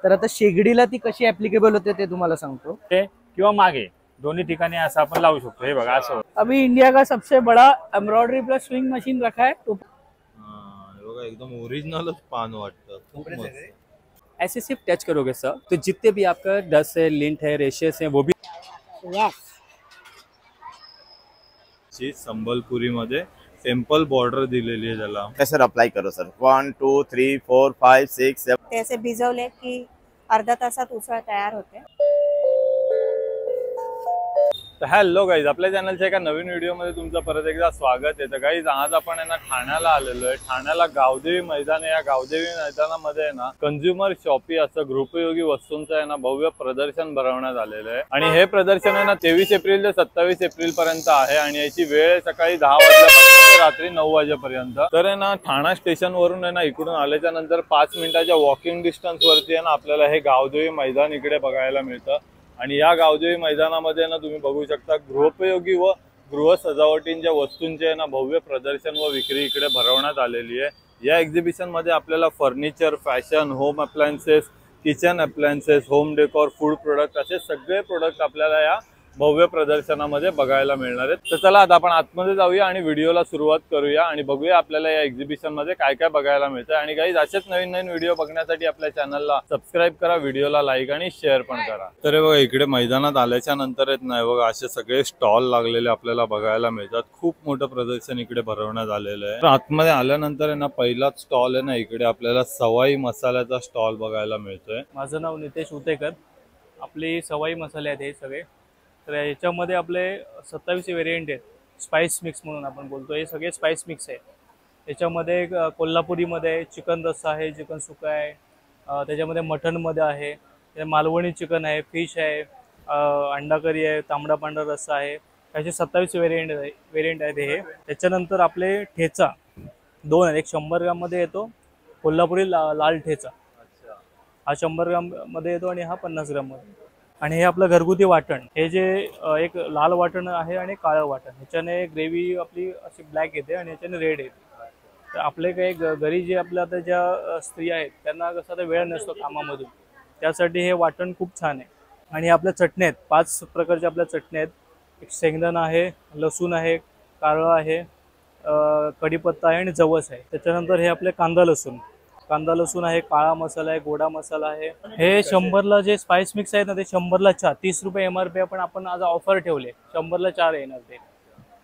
तर आता शेगडीला ती कशी ऍप्लिकेबल होते ते तुम्हाला सांगतो। ते किंवा मागे दोनों ठिकाणी असं आपण लावू शकतो। हे बघा असं अभी इंडिया का सबसे बड़ा एम्ब्रॉयडरी प्लस स्विंग मशीन रखा है तो बघा एकदम ओरिजिनलच पान वाटतं, खूप मस्त। ऐसे सिर्फ टच करोगे सर तो जितने भी आपका डस्ट है, लिंट है, रेशेस है वो भी संबलपुरी मध्ये टेम्पल बॉर्डर दिलेली आहे त्याला। सर अप्लाई करो सर 1 2 3 4 5 6 7 त्याचे भिजवले की अर्धा तासात उसळ तयार होते। तर हॅलो गाईज, आपल्या चॅनलच्या एका नवीन व्हिडिओमध्ये तुमचं परत एकदा स्वागत आहे। तर गाईज आज आपण आहे ना ठाण्याला आलेलो आहे। ठाण्याला गावदेवी मैदान आहे। या गावदेवी मैदानामध्ये आहे ना कंझ्युमर शॉपी असं गृहोपयोगी वस्तूंचं आहे ना भव्य प्रदर्शन भरवण्यात आलेलं आहे। आणि हे प्रदर्शन आहे ना 23 एप्रिल ते 27 एप्रिल पर्यंत आहे आणि याची वेळ आहे सकाळी 10 वाजल्यापासून ते रात्री 9 वाजेपर्यंत। तर आहे ना ठाणा स्टेशन वरून आहे ना इकडून आल्याच्या नंतर 5 मिनिटाच्या वॉकिंग डिस्टन्स वरती आहे ना आपल्याला हे गावदेवी मैदान इकडे बघायला मिळतं। आणि या गावदेवी मैदानामध्ये ना तुम्ही बघू शकता गृहोपयोगी व गृह सजावटींच्या वस्तूंचे ना भव्य प्रदर्शन व विक्री इकडे भरवण्यात आलेली आहे। या एक्झिबिशन मध्ये आपल्याला furniture, fashion, home appliances, kitchen appliances, home decor, food product असे सगळे प्रोडक्ट आपल्याला या भव्य प्रदर्शनामध्ये बघायला मिळणार आहेत। तर चला आता आपण आतमध्ये जाऊया आणि व्हिडिओला सुरुवात करूया आणि बघूया आपल्याला या एक्झिबिशन मध्ये काय काय बघायला मिळतं। आणि गाईज असेच नवीन नवीन व्हिडिओ बघण्यासाठी आपल्या चॅनलला सबस्क्राईब करा, व्हिडिओला लाईक आणि शेअर पण करा। तर बघा इकडे मैदानात आल्याच्या नंतर येत नाही बघा असे सगळे स्टॉल लागलेले आपल्याला बघायला मिळतात। खूप मोठं प्रदर्शन इकडे भरवण्यात आलेलं आहे। तर आतमध्ये आल्यानंतर आहे ना पहिलाच स्टॉल आहे ना इकडे आपल्याला सवाई मसाल्याचा स्टॉल बघायला मिळतोय। माझं नाव नितेश उतेकर। आपली सवाई मसाले आहेत हे सगळे। तर याच्यामध्ये आपले 27 व्हेरियंट आहेत। स्पाइस मिक्स म्हणून आपण बोलतो, हे सगळे स्पाइस मिक्स आहे। याच्यामध्ये कोल्हापुरीमध्ये चिकन रस्सा आहे, चिकन सुका आहे, त्याच्यामध्ये मटनमध्ये आहे, मालवणी चिकन आहे, फिश आहे, अंडा करी आहे, तांबडा पांढरा रस्सा आहे। असे 27 व्हेरियंट आहेत हे। त्याच्यानंतर आपले ठेचा 2 आहेत, एक 100 ग्राममध्ये येतो कोल्हापुरी लाल ठेचा, हा 100 ग्राममध्ये येतो आणि हा 50 ग्राममध्ये। आणि हे आपलं घरगुती वाटण, हे जे एक लाल वाटण आहे आणि काळं वाटण, ह्याच्याने ग्रेव्ही आपली अशी ब्लॅक येते आणि ह्याच्याने रेड येते। तर आपले काही घरी जे आपल्या आता ज्या स्त्रिया आहेत त्यांना कसं आता वेळ नसतो कामामधून, त्यासाठी हे वाटण खूप छान आहे। आणि आपल्या चटण्या आहेत, 5 प्रकारच्या आपल्या चटण्या आहेत। एक शेंगदाणा आहे, लसूण आहे, कारळं आहे, कढीपत्ता आहे आणि जवस आहे। त्याच्यानंतर हे आपले कांदा लसूण आहे, काळा मसाला आहे, गोडा मसाला आहे। हे 100ला जे स्पाइस मिक्स आहेत ना ते 100ला 4, 30 रुपये MRP पण आपण आज ऑफर ठेवले, 100ला 4 येणार ते।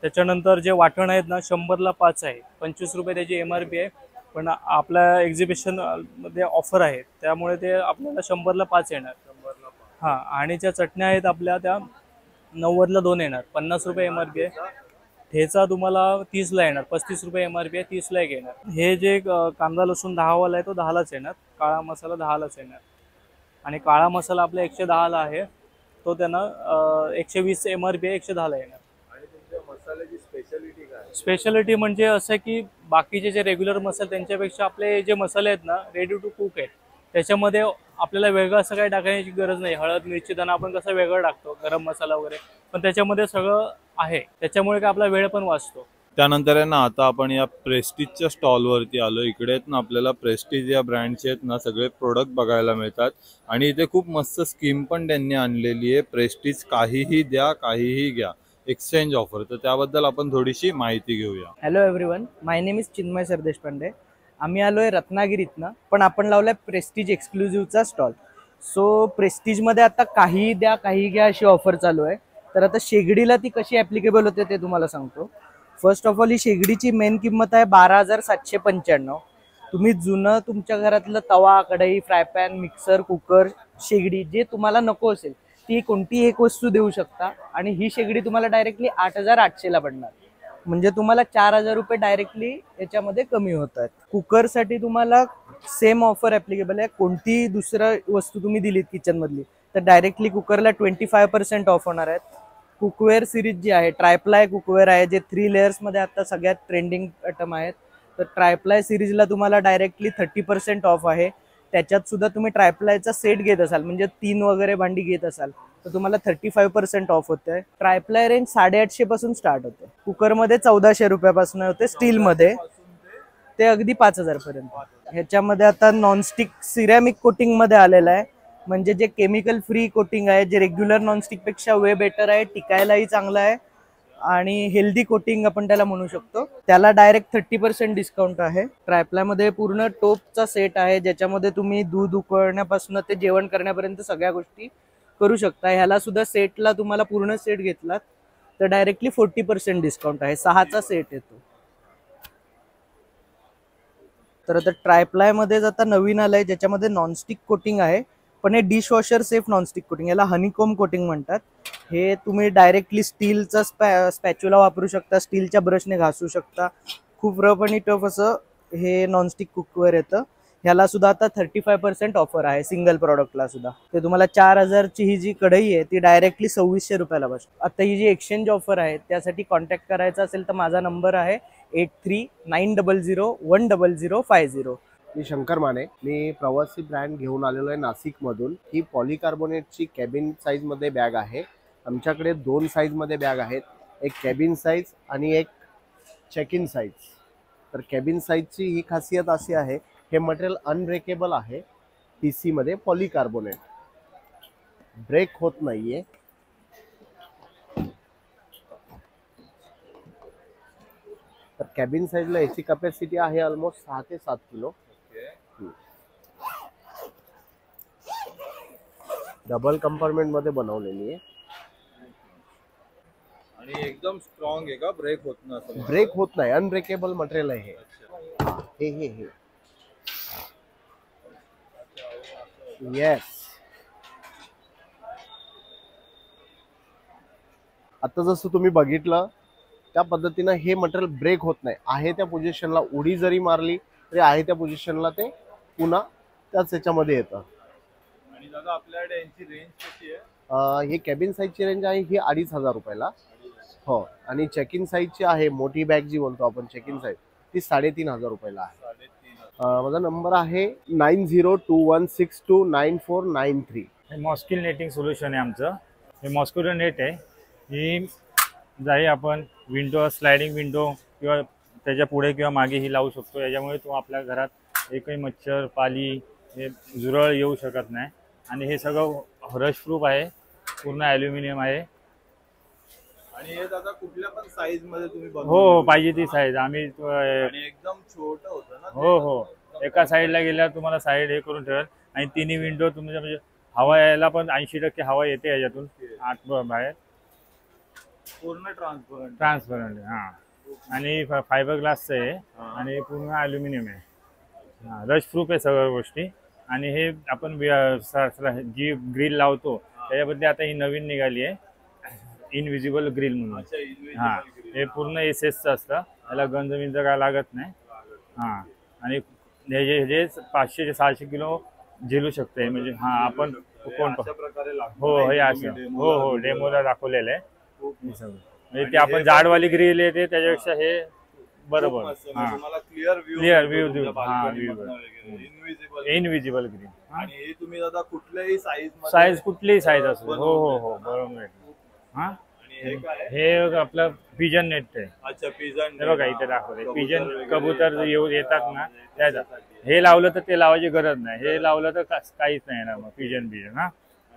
त्याच्यानंतर जे वाटण आहेत ना 100ला 5 आहे, 25 रुपये त्याची MRP आहे, पण आपल्या एक्झिबिशन मध्ये ऑफर आहे त्यामुळे ते आपल्याला 100ला 5 येणार। हा, आणि ज्या चटण्या आहेत आपल्या त्या 90ला 2 येणार, 50 रुपये MRP आहे। ठेचा तुम्हाला 30ला येणार, 35 रुपये MRP आहे, 30ला एक येणार। हे जे कांदा लसूण 10 वाला आहे तो 10लाच येणार, काळा मसाला 10लाच येणार। आणि काळा मसाला आपल्या 110ला आहे, तो त्यांना 120 MRP आहे, 110ला येणार। आणि तुमच्या मसाल्याची स्पेशालिटी काय? स्पेशालिटी म्हणजे असं की बाकीचे जे रेग्युलर मसाले त्यांच्यापेक्षा आपले जे मसाले आहेत ना रेडी टू कुक आहेत, त्याच्यामध्ये आपल्याला वेगळं असं काही टाकण्याची गरज नाही। हळद, मिरची, धना आपण कसं वेगळं टाकतो, गरम मसाला वगैरे, पण त्याच्यामध्ये सगळं आहे, त्याच्यामुळे काय आपला वेळ पण वाचतो। त्यानंतर आहे ना आता आपण या प्रेस्टिजच्या स्टॉल वरती आलो। इकडे आहेत ना आपल्याला प्रेस्टिज या ब्रँडचे आहेत ना सगळे प्रोडक्ट बघायला मिळतात आणि इथे खूप मस्त स्कीम पण त्यांनी आणलेली आहे। प्रेस्टिज काहीही द्या काहीही घ्या एक्सचेंज ऑफर, तर त्याबद्दल आपण थोडीशी माहिती घेऊया। Hello everyone, my name is Chinmay Sardeshpande. आम्ही आलोय रत्नागिरीतनं, पण आपण लावलाय प्रेस्टिज एक्सक्लुझिव्हचा स्टॉल। सो प्रेस्टिजमध्ये आता काही द्या काही घ्या अशी ऑफर चालू आहे। तर आता शेगडीला ती कशी ऍप्लिकेबल होते ते तुम्हाला सांगतो। फर्स्ट ऑफ ऑल ही शेगडीची मेन किंमत आहे 12,795। तुम्ही जुनं तुमच्या घरातलं तवा, कढई, फ्राय पॅन, मिक्सर, कुकर, शेगडी जे तुम्हाला नको असेल ती कोणतीही एक वस्तू देऊ शकता आणि ही शेगडी तुम्हाला डायरेक्टली 8,800ला पडणार। म्हणजे तुम्हाला 4,000 रुपये डायरेक्टली याच्यामध्ये कमी होत आहेत। कुकरसाठी तुम्हाला सेम ऑफर ऍप्लिकेबल आहे। कोणती दुसरं वस्तू तुम्ही दिलीत किचन मधली तर डायरेक्टली कुकरला 25% ऑफ होणार आहेत। कुकवेअर सिरीज जी आहे, ट्रायप्लाय कुकवेअर आहे, जे 3 लेयर्स मध्ये आता सगळ्यात ट्रेंडिंग आयटम आहेत। तर ट्रायप्लाय सिरीजला तुम्हाला डायरेक्टली 30% ऑफ आहे। त्याच्यात सुद्धा तुम्ही ट्रायप्लायचा सेट घेत असाल, म्हणजे 3 वगैरे भांडी घेत असाल तर तुम्हाला 35% ऑफ होते। ट्रायप्लाय रेंज 850 पासून स्टार्ट होते। कुकरमध्ये 1400 रुपयापासून होते, स्टीलमध्ये ते अगदी 5000 पर्यंत। ह्याच्यामध्ये आता नॉनस्टिक सिरॅमिक कोटिंग मध्ये आलेलं आहे, म्हणजे जे केमिकल फ्री कोटिंग आहे, जे रेग्युलर नॉनस्टिक पेक्षा वे बेटर आहे, टिकायलाही चांगलं आहे आणि हेल्दी कोटिंग आपण त्याला म्हणू शकतो. त्याला डायरेक्ट 30% डिस्काउंट आहे. ट्रायप्लायमध्ये पूर्ण टोपचा सेट आहे, ज्याच्यामध्ये तुम्ही दूध उकळण्यापासून ते जेवण करण्यापर्यंत सगळ्या गोष्टी करू शकता. ह्याला सुद्धा सेटला तुम्हाला पूर्ण सेट घेतलात तर डायरेक्टली 40% डिस्काउंट आहे. 6चा सेट येतो. तर आता ट्रायप्लायमध्येच आता नवीन आलंय ज्याच्यामध्ये नॉनस्टिक कोटिंग आहे, पण हे डिशवॉशर सेफ नॉनस्टिक कोटिंग, याला हनीकोम कोटिंग म्हणतात. हे तुम्ही डायरेक्टली स्टीलचा स्पॅच्युला वापरू शकता, स्टीलच्या ब्रशने घासू शकता. खूप रफ आणि टफ असं हे नॉनस्टिक कुकवेअर येतं. ह्याला सुद्धा आता 35% ऑफर आहे सिंगल प्रॉडक्टला सुद्धा. ते तुम्हाला 4000ची ही जी कढई आहे ती डायरेक्टली 2600 रुपयाला बसते. आता ही जी एक्सचेंज ऑफर आहे त्यासाठी कॉन्टॅक्ट करायचा असेल तर माझा नंबर आहे 8390010050. मी शंकर माने. मी प्रवासी ब्रँड घेऊन आलेलो आहे नाशिकमधून. ही पॉलिकार्बोनेटची कॅबिन साईजमध्ये बॅग आहे. आमच्याकडे 2 साईजमध्ये बॅग आहेत, एक कॅबिन साईज आणि एक चेक इन साईज. तर कॅबिन साईजची ही खासियत अशी आहे, हे मटेरियल अनब्रेकेबल आहे. PC मध्ये पॉलिकार्बोनेट, ब्रेक होत नाहीये. तर कॅबिन साईजला याची कॅपॅसिटी आहे ऑलमोस्ट 6 ते 7 किलो. डबल कंपार्टमेंट मध्ये बनवलेली आहे आणि एकदम स्ट्रॉंग आहे का? ब्रेक होत नाही? ब्रेक होत नाही, अनब्रेकेबल मटेरियल आहे हे. हे येस. आता जसं तुम्ही बघितलं त्या पद्धतीनं हे मटेरियल ब्रेक होत नाही. आहे त्या पोझिशनला उडी जरी मारली तरी आहे त्या पोझिशनला ते पुन्हा त्याच ह्याच्यामध्ये येतं. आणि दादा आपल्याकडे यांची रेंज किती आहे? हे कॅबिन साईजची रेंज आहे ही 2500 रुपयाला. हो. आणि चेक इन साईजची आहे, मोठी बॅग जी बोलतो आपण चेक इन साईज, ती 3500 रुपयाला आहे. माझा नंबर आहे 9021629493. हे मॉस्किल नेटिंग सोल्युशन आहे आमचं. हे मॉस्किटो नेट आहे. ही जाई आपण विंडो, स्लायडिंग विंडो किंवा त्याच्या पुढे किंवा मागे ही लावू शकतो. याच्यामुळे तो आपल्या घरात एकही मच्छर, पाली, हे झुरळ येऊ शकत नाही. आणि हे सगळं रश प्रूफ आहे, पूर्ण ॲल्युमिनियम आहे. आणि हे दादा कुठल्या पण साईज मध्ये तुम्ही हो, पाहिजे ती साईज आम्ही. आणि एकदम छोट होतं ना? हो. एका साईडला गेल्यावर तुम्हाला साईड हे करून ठेवेल. आणि तिन्ही विंडो तुमच्या म्हणजे हवा यायला पण 80% हवा येते याच्यातून आत बाहेर. पूर्ण ट्रान्सपरंट हा. आणि फायबर ग्लासचं आहे आणि पूर्ण ॲल्युमिनियम आहे. रश प्रूफ आहे सगळ्या गोष्टी. आणि हे आपण जी ग्रिल लावतो त्याच्याबद्दल आता ही नवीन निघाली आहे, इनविजिबल ग्रिल म्हणून. हा, हे पूर्ण एसएसचं असतं, याला गंज बिंज काय लागत नाही. हा. आणि हे जे 500 ते 600 किलो झेलू शकते. म्हणजे हा आपण कोण हो हे असं हो डेमोला दाखवलेलं आहे. म्हणजे ते आपण जाडवाली ग्रिल येते त्याच्यापेक्षा हे बरोबर. हा, क्लिअर व्ह्यू देऊ. हा, इनविजिबल ग्रिल. आणि हे तुम्ही दादा कुठल्याही साईज कुठलीही साईज असो. हो बरोबर. हा. हे आपलं पिजन नेट आहे. अच्छा, पिजन. हे बघा इथे दाखवते पिजन कबूतर येतात ना त्याचा. हे लावलं तर ते लावायची गरज नाही, हे लावलं तर काहीच नाही ना मग पिजन. हा.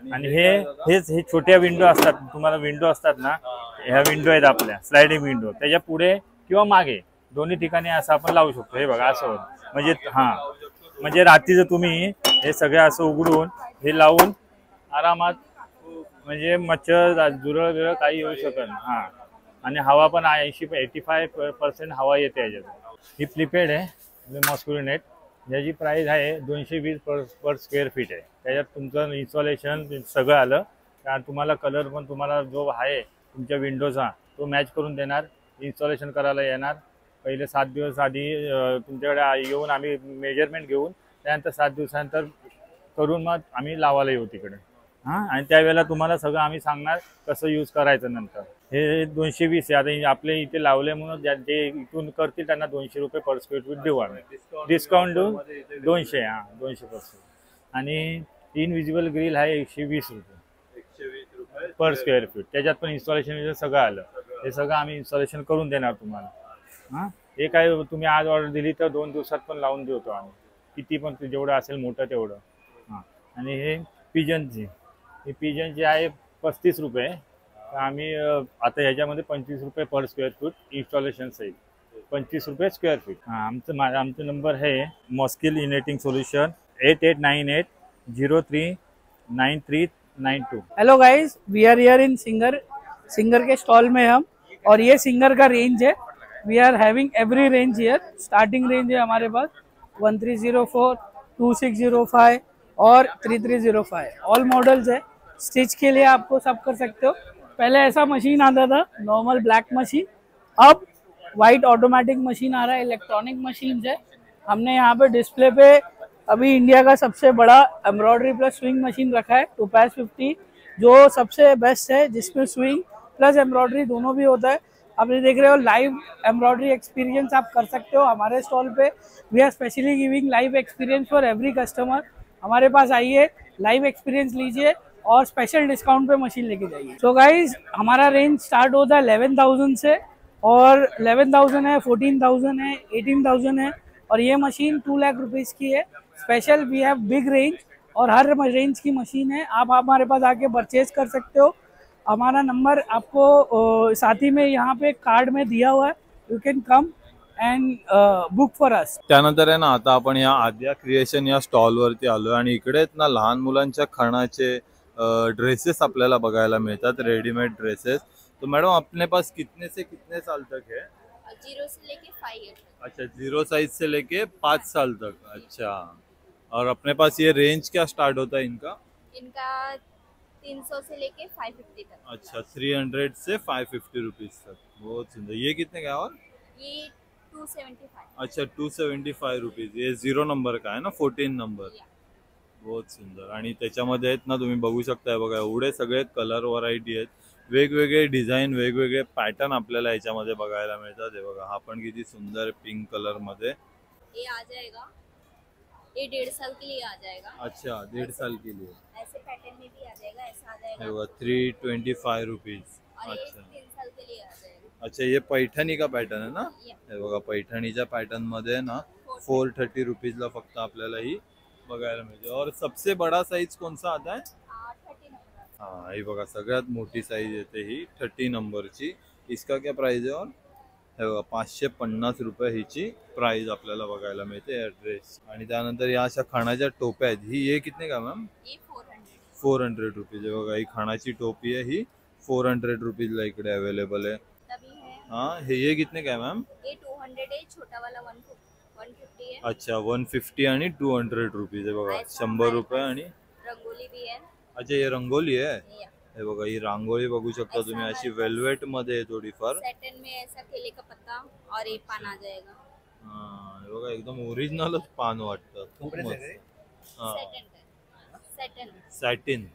आणि हे छोट्या विंडो असतात, तुम्हाला विंडो असतात ना, ह्या विंडो आहेत आपल्या स्लायडिंग विंडो, त्याच्या पुढे किंवा मागे दोन्ही ठिकाणी असं आपण लावू शकतो. हे बघा असं होतं. म्हणजे हा, म्हणजे रात्रीचं तुम्ही हे सगळं असं उघडून हे लावून आरामात, म्हणजे मच्छर झुरळ बिरळ काही येऊ शकत नाही. हा. आणि हवा पण 85% हवा येते याच्यात. ही फ्लिपेड आहे मॉस्किटो नेट, ज्याची प्राइस आहे 220 पर स्क्वेअर फीट आहे. त्याच्यात तुमचं इन्स्टॉलेशन सगळं आलं. कारण तुम्हाला कलर पण तुम्हाला जो आहे तुमच्या विंडोचा तो मॅच करून देणार. इन्स्टॉलेशन करायला येणार. पहिले 7 दिवस आधी तुमच्याकडे येऊन आम्ही मेजरमेंट घेऊन त्यानंतर 7 दिवसानंतर करून मग आम्ही लावायला येऊ तिकडे. हां. आणि त्यावेळेला तुम्हाला सगळं आम्ही सांगणार कसं यूज करायचं नंतर. हे 220 आहे. आता आपले इथे लावले म्हणून जे इथून करतील त्यांना 200 रुपये पर स्क्वेअर फीट देऊ आम्ही. डिस्काउंट देऊन 200. हां, 200%. आणि इनविजिबल ग्रिल आहे 120 रुपये पर स्क्वेअर फीट. त्याच्यात पण इन्स्टॉलेशन सगळं आलं. हे सगळं आम्ही इन्स्टॉलेशन करून देणार तुम्हाला. हां. हे काय तुम्ही आज ऑर्डर दिली तर 2 दिवसात पण लावून देतो आम्ही. किती पण जेवढं असेल मोठं तेवढं. हां, आणि हे पिजनची, ही पिजनची आहे 35 रुपये. तर आम्ही आता ह्याच्यामध्ये 25 रुपये पर स्क्वेअर फूट इन्स्टॉलेशन सहित 25 रुपये स्क्वेअर फीट. हां, आमचा नंबर आहे मॉस्किल इनेटिंग solution 8898039392. Hello guys, we are here in Singer के स्टॉल में हम, और ये सिंगर का रेंज है. We are having every range here. Starting range है हमारे पास 1304, 2605 और 3305. ऑल मॉडल्स है. स्टिच के लिए आपको सब कर सकते हो. पहले ऐसा मशीन आता था, नॉर्मल ब्लैक मशीन. अब वाइट ऑटोमेटिक मशीन आ रहा है, इलेक्ट्रॉनिक मशीन है. हमने यहाँ पे डिस्प्ले पे अभी इंडिया का सबसे बड़ा एम्ब्रॉयडरी प्लस स्विंग मशीन रखा है, टोपैज 50, जो सबसे बेस्ट है, जिसमें स्विंग प्लस एम्ब्रॉयडरी दोनों भी होता है. आप ये देख रहे हो, लाइव एम्ब्रॉयडरी एक्सपीरियंस आप कर सकते हो हमारे स्टॉल पे. We are specially giving live experience for every customer. हमारे पास आइए, लाइव एक्सपीरियंस लीजिए और स्पेशल डिस्काउंट पे मशीन लेके जाइए. सो गाइज, हमारा रेंज स्टार्ट होता है 11,000 से, और 11,000 है, 14,000 है, 18,000 है, और ये मशीन 2 लाख रुपीज़ की है. Special we have big range, और हर रेंज की मशीन है. आप हमारे पास आके परचेज कर सकते हो. हमारा नंबर आपको साथ ही में यहाँ पे कार्ड में दिया हुआ है. You can come and book for us. त्यानंतर आहे ना, आता आपण या आद्या क्रिएशन या स्टॉलवरती आलो आणि इकडे आहेत ना लहान मुलांच्या खणाचे ड्रेसेस आपल्याला बघायला मिळतात, रेडीमेड ड्रेसेस. तो मैडम अपने पास कितने से कितने साल तक है? 0 से लेके 5 ईयर तक. अच्छा, 0 साइज से लेके 5 साल तक. अच्छा, और अपने पास ये रेंज क्या स्टार्ट होता है इनका? इनका 300 से लेके 550 तक. अच्छा, 300 से 550 रुपीज तक. बहुत सुंदर. ये कितने का है? और ये 275. अच्छा, 275 रुपीज. ये 0 नंबर का आहे ना, 14 नंबर. बहुत सुंदर. आणि त्याच्यामध्ये आहेत ना, तुम्ही बघू शकताय बघा, एवढे सगळे कलर व्हरायटी आहेत, वेगवेगळे डिझाईन, वेगवेगळे पॅटर्न आपल्याला याच्यामध्ये बघायला मिळतात. हे बघा, हा पण किती सुंदर पिंक कलर मध्ये. ये आ जाएगा, ये 1.5 साल के लिए आ जाएगा. अच्छा, 1.5 साल के लिए. ऐसे पैटर्न में भी आ जाएगा, ऐसा आ जाएगा. हे बघा, 325 रुपीज. और ये अच्छा 3 साल के लिए आ जाएगा. अच्छा, ये पैठणी का पॅटर्न आहे ना? Yeah. हे बघा, पैठणीच्या पॅटर्न मध्ये ना 430 रुपीजला फक्त आपल्याला ही बघायला मिळते. और सबसे बड़ा साइज कौन सा आता है? 30 नंबर. हाँ, ही बघा, सगळ्यात मोठी साईज येते ही 30 नंबरची. इसका क्या प्राइस है? और हे बघा, 550 रुपये हिची प्राइस आपल्याला बघायला मिळते या ड्रेस. आणि त्यानंतर या अशा खाण्याच्या टोप्या आहेत. ही ये कितने का मॅम? ये 400. 400 रुपीज. हे बघा, ही खाण्याची टोपी आहे, ही 400 रुपीजला इकडे अवेलेबल आहे. तभी है. हाँ, ये कितने का है मॅम? ये 200 है, छोटा वाला 150 है. अच्छा, 150 आणि 200 रुपीज. हे बघा, 100 रुपये. आणि रंगोली भी है. अच्छा, ये रंगोली आहे. या. हे बघा, ही रांगोळी बघू शकता तुम्ही, अशी वेल्वेट मध्ये आहे थोडीफार. सैटन में ऐसा केले का पत्ता और ये पान आ जाएगा. हा, हे बघा, एकदम ओरिजिनलच पान वाटतं, खूप मस्त. हाँ, सैटन का. सैटन. सैटिन.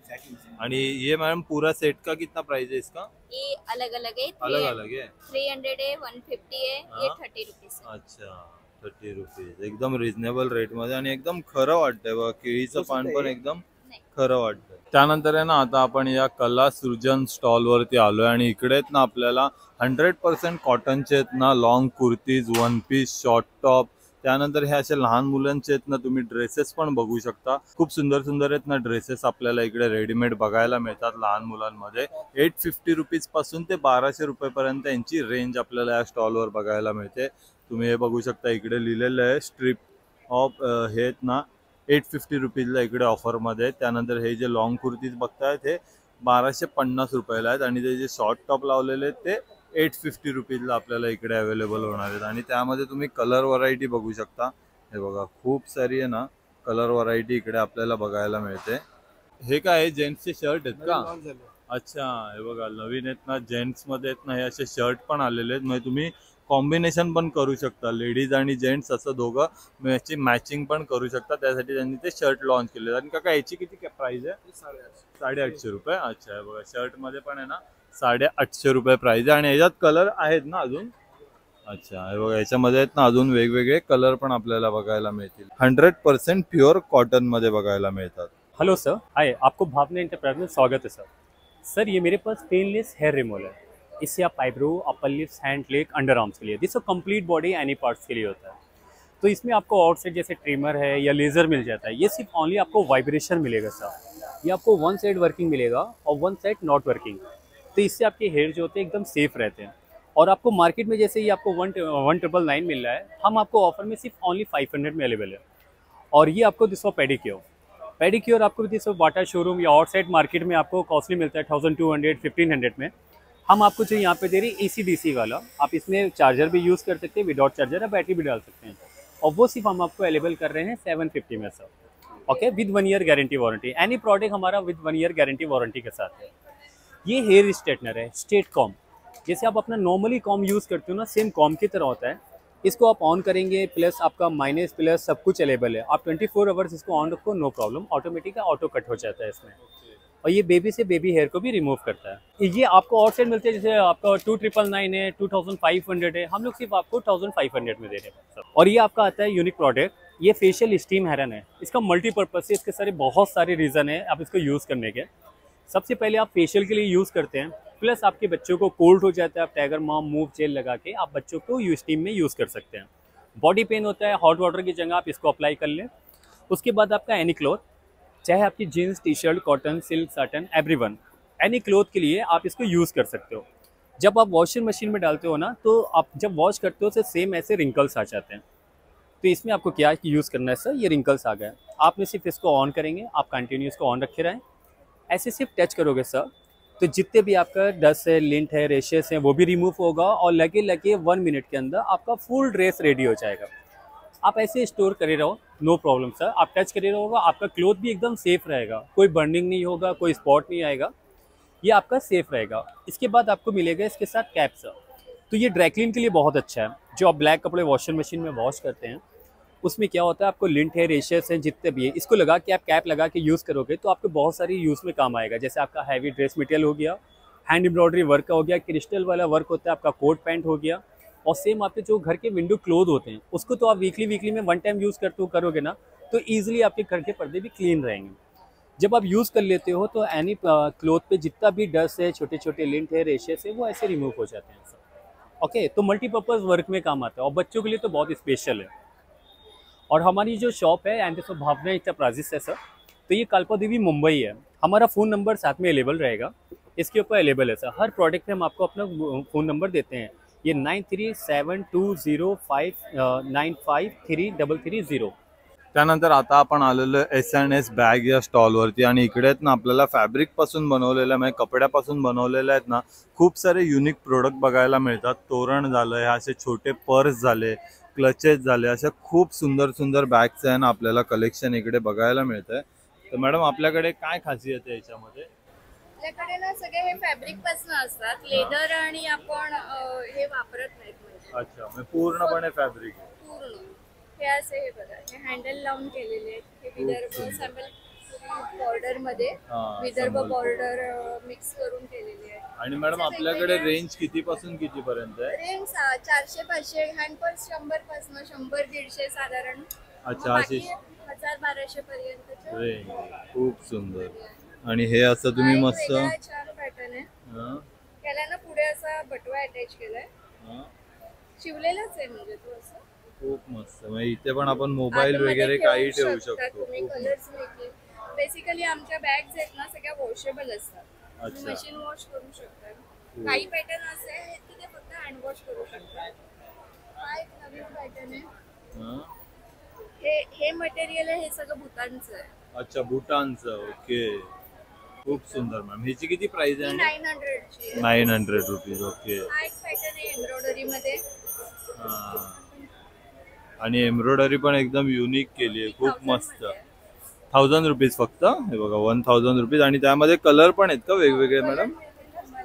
आणि ये मैडम पूरा सेट का कितना प्राइस है इसका? ये अलग अलग है. अलग अलग है. 300 है, 150 है, ये 30 रुपीज है. अच्छा, 30 रुपीज. एकदम रिजनेबल रेट मध्ये आणि एकदम खरं वाटतंय बघा. केळीचं पान पण एकदम खरं वाटतंय. त्यानंतर आहे ना, आता आपण या कला सृजन स्टॉल वरती आलोय आणि इकडे आहेत ना आपल्याला 100% कॉटनचे आहेत ना long kurtis, one piece, short top, त्यानंतर हे असे लहान मुलांचे आहेत ना तुम्ही ड्रेसेस पण बघू शकता. खूप सुंदर सुंदर आहेत ना ड्रेसेस आपल्याला इकडे रेडीमेड बघायला मिळतात लहान मुलांमध्ये. 850 रुपीज पासून ते 1200 रुपयेपर्यंत यांची रेंज आपल्याला या स्टॉलवर बघायला मिळते. तुम्ही हे बघू शकता, इकडे लिहिलेलं आहे स्ट्रिप ऑफ, हे आहेत ना 850 रुपीजला इकडे ऑफरमध्ये. त्यानंतर हे जे लॉंग कुर्तीज बघतायत हे 1250 रुपयाला आहेत आणि ते जे शॉर्ट टॉप लावलेले आहेत ते 850 रुपीजला आपल्याला इकडे अवेलेबल होणार आहेत. आणि त्यामध्ये तुम्ही कलर व्हरायटी बघू शकता. हे बघा, खूप सारी आहे ना कलर व्हरायटी इकडे आपल्याला बघायला मिळते. हे काय आहे, जेंट्सचे शर्ट आहेत का? अच्छा, हे बघा, नवीन आहेत ना, जेंट्समध्ये आहेत ना हे असे शर्ट पण आलेले आहेत. म्हणजे तुम्ही कॉम्बिनेशन पण करू शकता, लेडीज आणि जेंट्स असं दोघं याची मॅचिंग पण करू शकता. त्यासाठी त्यांनी ते शर्ट लॉन्च केले. आणि काका याची किती प्राइस आहे? 850 रुपये. अच्छा, हे बघा, शर्ट मध्ये पण आहे ना 850 रुपये प्राइस आहे. आणि याच्यात कलर आहेत ना अजून? अच्छा, हे बघा, याच्यामध्ये आहेत ना अजून वेगवेगळे कलर पण आपल्याला बघायला मिळतील. 100% प्युअर कॉटन मध्ये बघायला मिळतात. हेलो सर, हाय, आपको भावना एंटरप्राइज में स्वागत है सर. सर, ये मेरे पास पेनलेस हेयर रिमूवल है. इससे आप eyebrow, upper lips, hand, leg, under arms के लिए, this complete body any parts के लिए होता है. तो इसमें आपको आउटसाइड जैसे ट्रिमर है या लेज़र मिल जाता है। ये सिर्फ ओनली आपको वाइब्रेशन मिलेगा सर। ये आपको वन साइड वर्किंग मिलेगा और वन साइड नॉट वर्किंग। तो इससे आपके हेयर जो होते हैं एकदम सेफ रहते हैं। और आपको मार्केट में जैसे ये आपको 1999 मिल रहा है, हम आपको ऑफर में सिर्फ ओनली 500 में अवेलेबल है। और ये आपको दिसो पेडिक्योर आपको दिसो बाटा शोरूम या आउटसाइड मार्केट में आपको कॉस्टली मिलता है 1200 1500 में। हम आपको जो यहाँ पे दे रहे हैं AC/DC वाला, आप इसमें चार्जर भी यूज़ कर सकते हैं, विदाउट चार्जर या बैटरी भी डाल सकते हैं। और वो सिर्फ हम आपको अवेलेबल कर रहे हैं 750 में सर। ओके, विद 1 year guarantee warranty. Any product हमारा विद 1 ईयर गारंटी वारंटी के साथ है। ये हेयर स्ट्रेटनर है स्ट्रेट कॉम, जैसे आप अपना नॉर्मली कॉम यूज़ करते हो ना, सेम कॉम की तरह होता है। इसको आप ऑन करेंगे, प्लस आपका माइनस प्लस सब कुछ अवेलेबल है। आप 24 आवर्स इसको ऑन रखो, no problem, automatic auto cut हो जाता है इसमें। और ये बेबी से बेबी हेयर को भी रिमूव करता है। ये आपको आउटसाइड मिलते हैं, जैसे आपका 2999 है, 2500 है, हम लोग सिर्फ आपको 1500 में दे रहे हैं। और ये आपका आता है यूनिक प्रोडक्ट, ये फेशियल स्टीम हेरन है। इसका मल्टीपर्पज है, इसके सारे बहुत सारे रीज़न है आप इसको यूज़ करने के। सबसे पहले आप फेशियल के लिए यूज़ करते हैं, प्लस आपके बच्चों को कोल्ड हो जाता है, आप टाइगर मॉम मूव जेल लगा के आप बच्चों को स्टीम में यूज़ कर सकते हैं। बॉडी पेन होता है, हॉट वाटर की जगह आप इसको अप्लाई कर लें। उसके बाद आपका एनी क्लॉथ, चाहे आपकी jeans, T shirt, cotton, silk, satin, everyone, any cloth के लिए आप इसको यूज़ कर सकते हो। जब आप वॉशिंग मशीन में डालते हो ना, तो आप जब वॉश करते हो तो सेम ऐसे रिंकल्स आ जाते हैं। तो इसमें आपको क्या यूज़ करना है सर, ये रिंकल्स आ गए, आपने सिर्फ इसको ऑन करेंगे, आप कंटिन्यू इसको ऑन रखे रहें। ऐसे सिर्फ टच करोगे सर, तो जितने भी आपका डस्ट है, लिंट है, रेशेस हैं, वो भी रिमूव होगा। और लगे 1 मिनट के अंदर आपका फुल ड्रेस रेडी हो जाएगा। आप ऐसे स्टोर करे रहो, नो प्रॉब्लम सर। आप टच करे रहोगा, आपका क्लोथ भी एकदम सेफ रहेगा, कोई बर्निंग नहीं होगा, कोई स्पॉट नहीं आएगा, ये आपका सेफ रहेगा। इसके बाद आपको मिलेगा इसके साथ कैप सर। तो ये ड्राई क्लीन के लिए बहुत अच्छा है। जो आप ब्लैक कपड़े वॉशिंग मशीन में वॉश करते हैं, उसमें क्या होता है, आपको लिंट है, रेशेस हैं, जितने भी है, इसको लगा के आप कैप लगा के यूज़ करोगे तो आपको बहुत सारी यूज़ में काम आएगा। जैसे आपका हैवी ड्रेस मटेरियल हो गया, हैंड एम्ब्रॉयडरी वर्क का हो गया, क्रिस्टल वाला वर्क होता है, आपका कोट पैंट हो गया। और सेम आपके जो घर के विंडो क्लोथ होते हैं, उसको तो आप वीकली में 1 टाइम यूज़ करोगे ना, तो ईजिली आपके घर के पर्दे भी क्लीन रहेंगे। जब आप यूज़ कर लेते हो तो एनी क्लोथ पे जितना भी डस्ट है, छोटे छोटे लिंट है, रेशेस है, वो ऐसे रिमूव हो जाते हैं सर। ओके, तो मल्टीपर्पज़ वर्क में काम आता है और बच्चों के लिए तो बहुत स्पेशल है। और हमारी जो शॉप है एंड भावना इंटरप्राइजेस है सर, तो ये कल्पा देवी मुंबई है। हमारा फ़ोन नंबर साथ में अवेलेबल रहेगा, इसके ऊपर अवेलेबल है सर। हर प्रोडक्ट में हम आपको अपना फ़ोन नंबर देते हैं, ये 937205953330। त्यानंतर आता आपण आलेलो S&S बॅग या स्टॉलवरती आणि इकडे आहेत ना आपल्याला फॅब्रिक पासून बनवलेल्या म्हणजे कपड्यापासून बनवलेल्या आहेत ना खूप सारे युनिक प्रोडक्ट बघायला मिळतात। तोरण झालं, हे असे छोटे पर्स झाले, क्लचेस झाले, अशा खूप सुंदर सुंदर बॅग्स आहे ना आपल्याला कलेक्शन इकडे बघायला मिळतंय। तर मॅडम आपल्याकडे काय खासियत आहे याच्यामध्ये? आपल्याकडे ना सगळे हे फॅब्रिक पासून असतात, लेदर आणि आपण हे वापरत नाहीत म्हणजे। अच्छा, म्हणजे पूर्णपणे फॅब्रिक आहे पूर्ण हे असे हे बघा, हे हँडल लावून केलेले आहेत, हे विदर्भ सॅम्पल बॉर्डर मध्ये विदर्भ बॉर्डर मिक्स करून केलेले आहेत। आणि मॅडम आपल्याकडे रेंज किती पासून किती पर्यंत आहे? रेंज 400 500, हँडपर्स 100 पासून 100 150 साधारण। अच्छा, अशी 1000 1200 पर्यंतचे रेंज, खूप सुंदर। आणि हे असं तुम्ही मस्त छान पॅटर्न आहे, त्याला ना पुढे असा बटवा अटॅच केलाय, शिवलेलाच आहे म्हणजे तो असं खूप मस्त। म्हणजे इथे पण आपण मोबाईल वगैरे काही ठेवू शकतो। तुम्ही कलर्स मेकिंग बेसिकली आमच्या बॅग्स आहेत ना सगळ्या वॉशेबल असतात, मशीन वॉश करू शकता। काही पॅटर्न असे आहेत की ते फक्त हँड वॉश करू शकतात। हा एक नवीन पॅटर्न आहे, हे मटेरियल आहे, हे सगळं भूतांचं आहे। अच्छा, भूटानचं, ओके, खूप सुंदर मॅम। ह्याची किती प्राइस आहे? 900 ची आहे। 900 रुपीज, ओके। हा एक पॅटर्न आहे एम्ब्रॉयडरी मध्ये, आणि एम्ब्रॉयडरी पण एकदम युनिक केली आहे, खूप मस्त। 1000 रुपीज फक्त, हे बघा 1000 रुपीज। आणि त्यामध्ये कलर पण आहेत का वेगवेगळे मॅडम?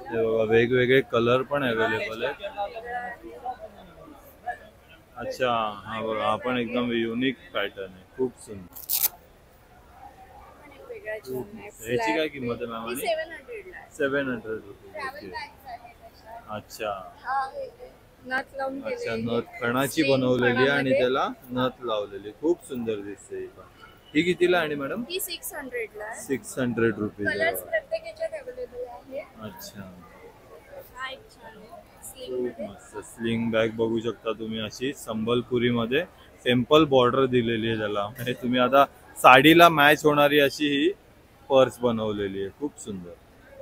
हे बघा वेगवेगळे कलर पण अवेलेबल आहेत। अच्छा, हा बघा, हा पण एकदम युनिक पॅटर्न आहे, खूप सुंदर। ह्याची काय किंमत आहे मॅम? 700 रुपीज, अच्छा। नथ लावून अच्छा, नथ खणाची बनवलेली आणि त्याला नथ लावलेली, खूप सुंदर दिसते ही पण। ही कितीला आणि मॅडम? ही 600 ला आहे। 600 रुपीज। कलर्स प्रत्येक याच्यात अवेलेबल आहे। अच्छा, हा एक छान आहे, स्लिंग खूप मध्ये मस्त स्लिंग बॅग बघू शकता तुम्ही, अशी संबलपुरी मध्ये टेम्पल बॉर्डर दिलेली आहे त्याला. म्हणजे तुम्ही आता साडीला मॅच होणारी अशी ही पर्स बनवलेली आहे, खूप सुंदर.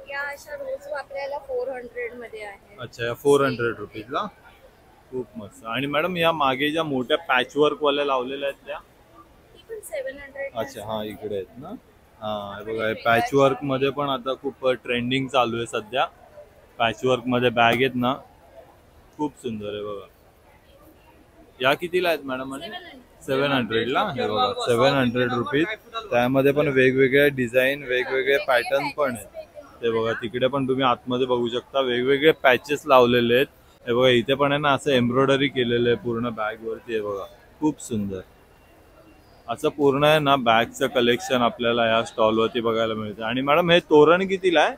या अशा रोज वापरायला 400 मध्ये आहे. अच्छा, या 400 रुपीजला, खूप मस्त. आणि मॅडम या मागे ज्या मोठ्या पॅचवर्क वाल्या लावलेल्या आहेत त्या? ती पण 700. अच्छा, हा इकडे आहेत ना. हा हे बघा, पॅचवर्क मध्ये पण आता खूप ट्रेंडिंग चालू आहे सध्या. पॅचवर्क मध्ये बॅग आहेत ना, खूप सुंदर आहे बघा. या कितीला आहेत मॅडम? 700ला. हे बघा 700 रुपीज. त्यामध्ये पण वेगवेगळे डिझाईन, वेगवेगळे पॅटर्न पण आहेत. ते बघा तिकडे पण तुम्ही आतमध्ये बघू शकता, वेगवेगळे पॅचेस लावलेले आहेत. हे बघा इथे पण आहे ना असं एम्ब्रॉयडरी केलेलं आहे पूर्ण बॅग वरती. हे बघा खूप सुंदर असं पूर्ण आहे ना बॅगचं कलेक्शन आपल्याला या स्टॉल वरती बघायला मिळतं. आणि मॅडम हे तोरण कितीला आहे?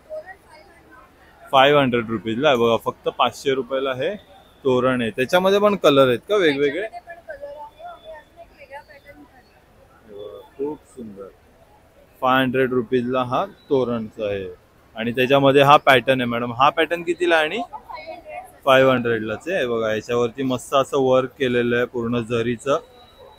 500 रुपीजला आहे बघा. फक्त 500 रुपयाला हे तोरण आहे. त्याच्यामध्ये पण कलर आहेत का वेगवेगळे? खूप सुंदर. 500 रुपीजला हा तोरणचा आहे. आणि त्याच्यामध्ये हा पॅटर्न आहे मॅडम. हा पॅटर्न कितीला आहे? आणि 500लाच आहे बघा. याच्यावरती मस्त असं वर्क केलेलं आहे पूर्ण जरीचं.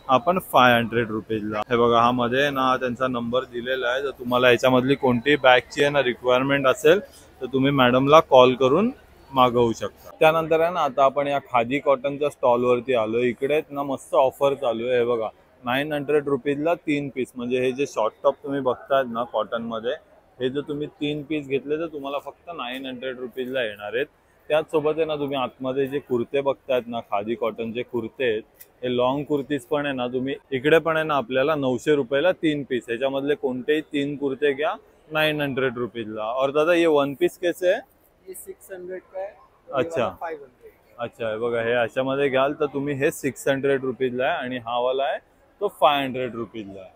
आपण 500 रुपीजला. हे बघा हा मध्ये ना त्यांचा नंबर दिलेला आहे. जर तुम्हाला याच्यामधली कोणती बॅगची आहे ना रिक्वायरमेंट असेल तर तुम्ही मॅडमला कॉल करून मागवू शकता. त्यानंतर आहे ना आता आपण या खादी कॉटनच्या स्टॉलवरती आलो. इकडे ना मस्त ऑफर चालू आहे. हे बघा 900 रुपीजला 3 पीस. म्हणजे हे जे शॉर्ट टॉप तुम्ही बघतायत ना कॉटनमध्ये, हे जर तुम्ही 3 पीस घेतले तर तुम्हाला फक्त 900 रुपीजला येणार आहेत. त्याचसोबत आहे ना तुम्ही आतमध्ये जे कुर्ते बघतायत ना खादी कॉटनचे कुर्ते आहेत, हे लॉंग कुर्तीज पण आहे ना तुम्ही इकडे पण आहे ना आपल्याला 900 रुपयाला 3 पीस. ह्याच्यामधले कोणतेही 3 कुर्ते घ्या 900 रुपीजला. और दादा ये 1 पीस कैसे आहे? 600 का है. अच्छा 500. अच्छा, हे बघा हे अशामध्ये घ्याल तर तुम्ही हे 600 रुपीजला आहे आणि हा वाला आहे तो 500 रुपीजला आहे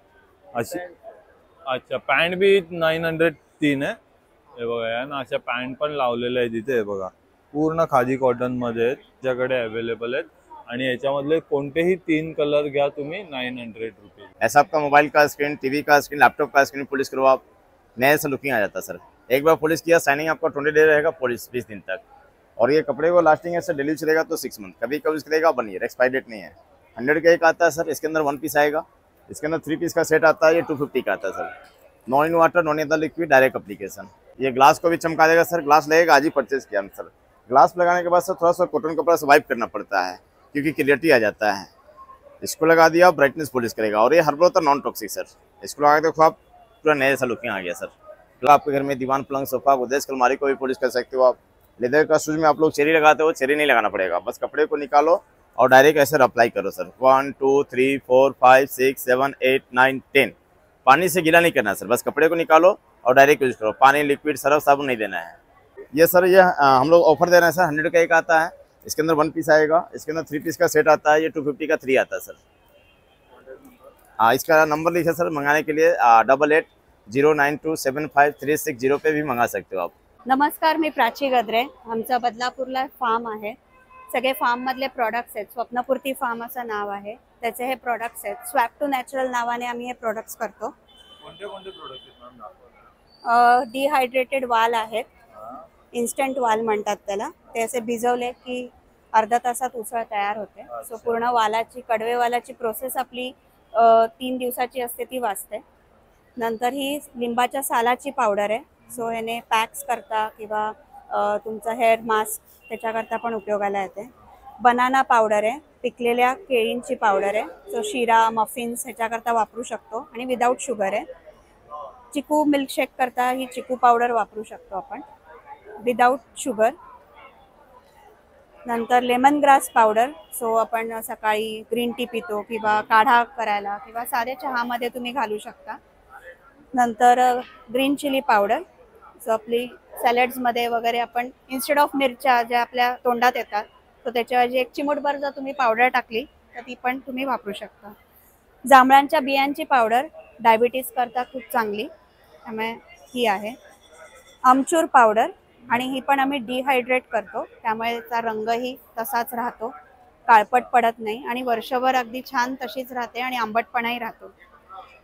अशी. अच्छा, पॅन्ट बी 903 आहे. हे बघा या ना अशा पॅन्ट पण लावलेल्या आहे तिथे. हे बघा पूर्ण खादी कॉटन मध्ये आहेत, त्याच्याकडे अवेलेबल आहेत. आणि याच्यामधले कोणतेही 3 कलर घ्या तुम्ही 900 रुपीज. ऐसा आपका मोबाइल का स्क्रीन, टीवी का स्क्रीन, लैपटॉप का स्क्रीन पॉलिश करो आप, नए से लुकिंग आ जाता है सर. एक बार पॉलिश किया, साइनिंग आपका 20 डे रहेगा, पॉलिश 20 दिन तक. और ये कपड़े को लास्टिंग है सर, डेली चलेगा तो 6 मंथ, कभी कभी चलेगा 1 ईयर, एक्सपायरी डेट नहीं है. 100 का एक आता है सर. इसके अंदर 1 पीस आएगा. इसके अंदर 3 पीस का सेट आता है. ये 250 का आता है sir. Non in water, non in the liquid, direct application. ये ग्लास को भी चमका देगा सर. ग्लास लगेगा, आज ही परचेज किया हम सर. ग्लास लगाने के बाद सर थोड़ा सा कॉटन कपड़ा से वाइप करना पड़ता है क्योंकि क्लियरिटी आ जाता है. इसको लगा दिया, ब्राइटनेस पॉलिश करेगा. और ये हर्बल होता है नॉन टॉक्सिक सर. इसको लगा के देखो आप, पूरा नया सा लुकिंग आ गया सर. तो आपके घर में दीवान, पलंग, सोफा, गोदरेज, अलमारी को भी पॉलिश कर सकते हो आप. लेदर का शूज में आप लोग चेरी लगाते हो, चेरी नहीं लगाना पड़ेगा. बस कपड़े को निकालो और डायरेक्ट ऐसे अप्लाई करो सर. 1 2 3 4 5 6 7 8 9 10. पानी से गीला नहीं करना सर. बस कपड़े को निकालो और डायरेक्ट यूज करो. पानी, लिक्विड, सर्फ, साबुन नहीं देना है. ये सर ये हम लोग ऑफर दे रहे हैं सर. 100 का एक आता है. इसके अंदर 1 पीस आएगा. इसके अंदर 3 पीस का सेट आता है. ये 250 का 3 आता है सर. हाँ, इसका नंबर लिखिए सर मंगाने के लिए 8809275360 पे भी मंगा सकते हो आप. नमस्कार, मी प्राची गद्रे. आमचा बदलापूरला फार्म आहे. सगळे फार्ममधले प्रोडक्ट्स आहेत. स्वप्नपूर्ती फार्म असं नाव आहे. त्याचे हे प्रोडक्ट्स आहेत. स्वॅप टू नॅचरल नावाने आम्ही हे प्रोडक्ट्स करतो. कोणते कोणते प्रोडक्ट आहेत? डिहायड्रेटेड वाल आहेत. इन्स्टंट वाल म्हणतात त्याला. ते असे भिजवले की अर्धा तासात उसळ तयार होते. सो पूर्ण वालाची, कडवे वालाची प्रोसेस आपली 3 दिवसाची असते ती वाचते. नंतर ही लिंबाच्या सालाची पावडर आहे. सो ह्याने पॅक्स करता किंवा तुमचा हेअर मास्क त्याच्याकरता पण उपयोगाला येते. बनाना पावडर आहे. पिकलेल्या केळींची पावडर आहे. सो शिरा, मफिन्स ह्याच्याकरता वापरू शकतो आणि विदाऊट शुगर आहे. चिकू मिल्कशेक करता ही चिकू पावडर वापरू शकतो आपण विदाऊट शुगर. नंतर लेमन ग्रास पावडर. सो आपण सकाळी ग्रीन टी पितो किंवा काढा करायला किंवा साध्या चहामध्ये तुम्ही घालू शकता. नंतर ग्रीन चिली पावडर. सो आपली सॅलड्समध्ये वगैरे आपण इन्स्टेड ऑफ मिरच्या ज्या आपल्या तोंडात येतात तर त्याच्याऐवजी 1 चिमूटभर जर तुम्ही पावडर टाकली तर ती पण तुम्ही वापरू शकता. जांभळांच्या बियांची पावडर डायबिटीज करता खूप चांगली, त्यामुळे ही आहे. आमचूर पावडर, आणि ही पण आम्ही डिहायड्रेट करतो त्यामुळे त्याचा रंगही तसाच राहतो, काळपट पडत नाही आणि वर्षभर अगदी छान तशीच राहते आणि आंबटपणाही राहतो.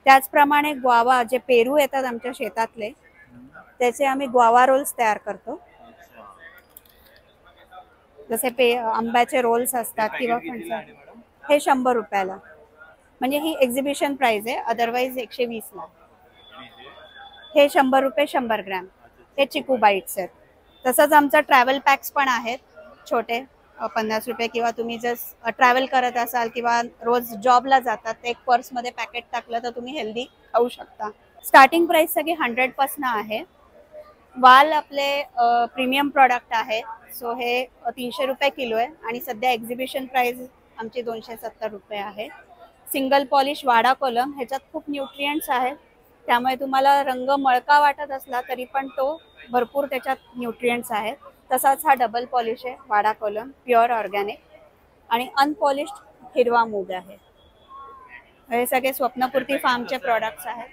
त्याचप्रमाणे ग्वावा, जे पेरू येतात आमच्या शेतातले, त्याचे आम्ही ग्वावा रोल्स तयार करतो. जसे आंब्याचे रोल्स असतात किंवा फणसाचे, हे 100 रुपयाला. म्हणजे ही एक्झिबिशन प्राइस आहे, अदरवाईज 120ला. हे 100 रुपये 100 ग्रॅम. हे चिकू बाईट्स आहेत. तसंच आमचा ट्रॅव्हल पॅक्स पण आहेत छोटे 50 रुपये, किंवा तुम्ही जर ट्रॅव्हल करत असाल किंवा रोज जॉबला जातात एक पर्समध्ये पॅकेट टाकलं तर तुम्ही हेल्दी खाऊ शकता. स्टार्टिंग प्राइस सगळी 100 आहे. वाल आपले प्रीमियम प्रॉडक्ट आहे. सो हे 300 रुपये किलो आहे आणि सध्या एक्झिबिशन प्राइस आमची 270 रुपये आहे. सिंगल पॉलिश वाडा कोलम, ह्याच्यात खूप न्यूट्रिएंट्स आहेत, त्यामुळे तुम्हाला रंग मळका वाटत असला तरी पण तो भरपूर त्याच्यात न्यूट्रिएंट्स आहेत. तसाच हा डबल पॉलिश आहे वाडा कोलम, प्युअर ऑर्गॅनिक आणि अनपॉलिश्ड हिरवा मूग आहे. हे सगळे स्वप्नपूर्ती फार्मचे प्रॉडक्ट्स आहेत.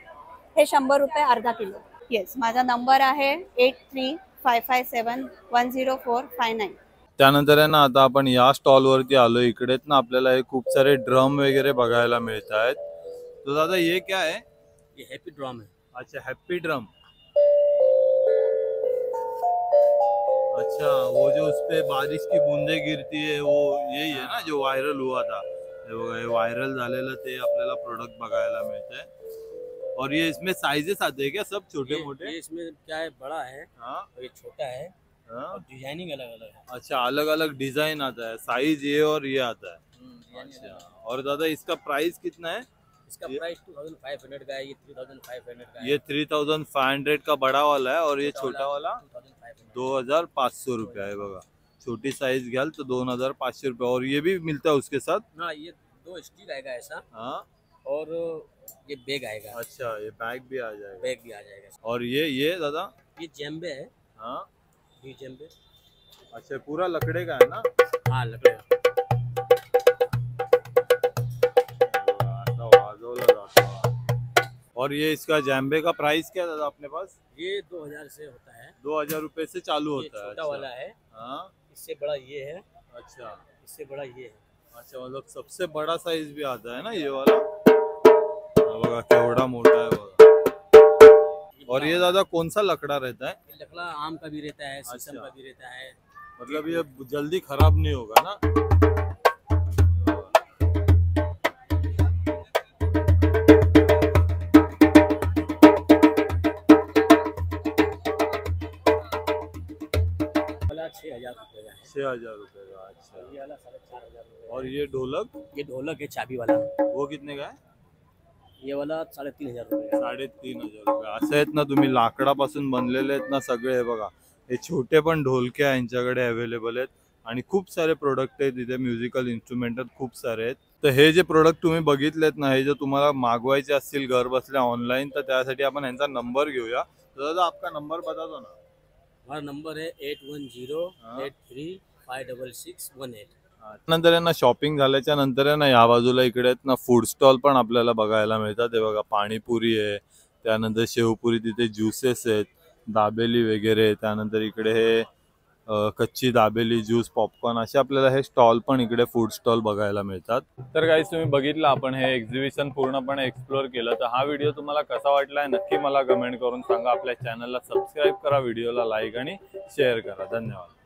हे 100 रुपये अर्धा किलो. येस, माझा नंबर आहे 8355710459. त्यानंतर आहे ना आता आपण या स्टॉल वरती आलो. इकडेच ना आपल्याला हे खूप सारे ड्रम वगैरे बघायला मिळत आहेत. तो दादा ये क्या है? ये हैप्पी ड्रम है. अच्छा, हैप्पी ड्रम. अच्छा, वो जो उसपे बारिश की बूंदे गिरती है वो यही है ना जो वायरल हुआ था? हे वायरल झालेलं ते आपल्याला प्रोडक्ट बघायला मिळतंय. और ये इसमें साइजेस आते हैं क्या, सब छोटे मोटे? ये इसमें क्या है, बड़ा है. हाँ, और ये छोटा है. हाँ. और डिजाइनिंग अलग अलग है. अच्छा, अलग अलग डिजाइन आता है, साइज ये और ये आता है. अच्छा, और दादा इसका प्राइस कितना है? इसका प्राइस 2500 का है. ये 3500 का है. ये 3500 का बड़ा वाला है और ये छोटा वाला 2500 रुपये आहे बघा. छोटी साइज घ्याल तो 2500 रुपये. और ये भी मिलता है उसके साथ? हाँ, ये 2 स्टिक आएगा ऐसा. हाँ, और ये बैग आएगा. अच्छा, ये बैग भी आ जाएगा. बैग भी आ जाएगा. और ये दादा? ये जेम्बे है. हाँ, ये जेम्बे. अच्छा, पूरा लकड़े का है ना? हाँ, लकड़े का. और ये इसका जैम्बे का प्राइस क्या दादा अपने पास? ये 2000 से होता है. 2000 रुपये से चालू ये होता है. छोटा वाला है. हाँ, इससे बड़ा ये है. अच्छा, इससे बड़ा ये है. अच्छा, मतलब सबसे बड़ा साइज भी आता है ना ये वाला? बघा केवढा मोठा है बघा. और ये दादा कौन सा लकड़ा रहता है? ये लकड़ा आम का भी रहता है, शीशम अच्छा. का भी रहता है. मतलब ये जल्दी खराब नहीं होगा ना? वाला 6000 रुपये का है. 6000 रुपये का. अच्छा, ये वाला 4500 रुपये. और ये ढोलक ये ढोलक है चाबी वाला. वो कितने का है? ये वाला 3500 रुपये का. 3500 रुपये. असे आहेत ना, तुम्ही लाकडापासून बनलेले आहेत ना सगळे. हे बघा, हे छोटे पण ढोलके यांच्याकडे अवेलेबल आहेत आणि खूप सारे प्रोडक्ट आहेत इथे. म्युझिकल इन्स्ट्रुमेंट खूप सारे आहेत. तर हे जे प्रोडक्ट तुम्ही बघितलेत ना, हे जे तुम्हाला मागवायचे असतील घर बसल्या ऑनलाईन, तर त्यासाठी आपण यांचा नंबर घेऊया. तर दादा आपका नंबर बता दो ना. हमारा नंबर है 8108356618. नंतर ना शॉपिंग झाल्याच्या नंतर आहे ना या बाजूला इकडे आहेत ना फूड स्टॉल पण आपल्याला बघायला मिळतात. हे बघा, पाणीपुरी आहे, त्यानंतर शेवपुरी, तिथे ज्युसेस आहेत, दाबेली वगैरे. त्यानंतर इकडे हे कच्ची दाबेली, ज्यूस, पॉपकॉर्न असे आपल्याला हे स्टॉल पण इकडे फूड स्टॉल बघायला मिळतात. तर गाईज तुम्ही बघितलं आपण हे एक्झिबिशन पूर्णपणे एक्सप्लोर केलं. तर हा व्हिडिओ तुम्हाला कसा वाटलाय नक्की मला कमेंट करून सांगा. आपल्या चॅनलला सबस्क्राईब करा, व्हिडिओला लाईक आणि शेअर करा. धन्यवाद.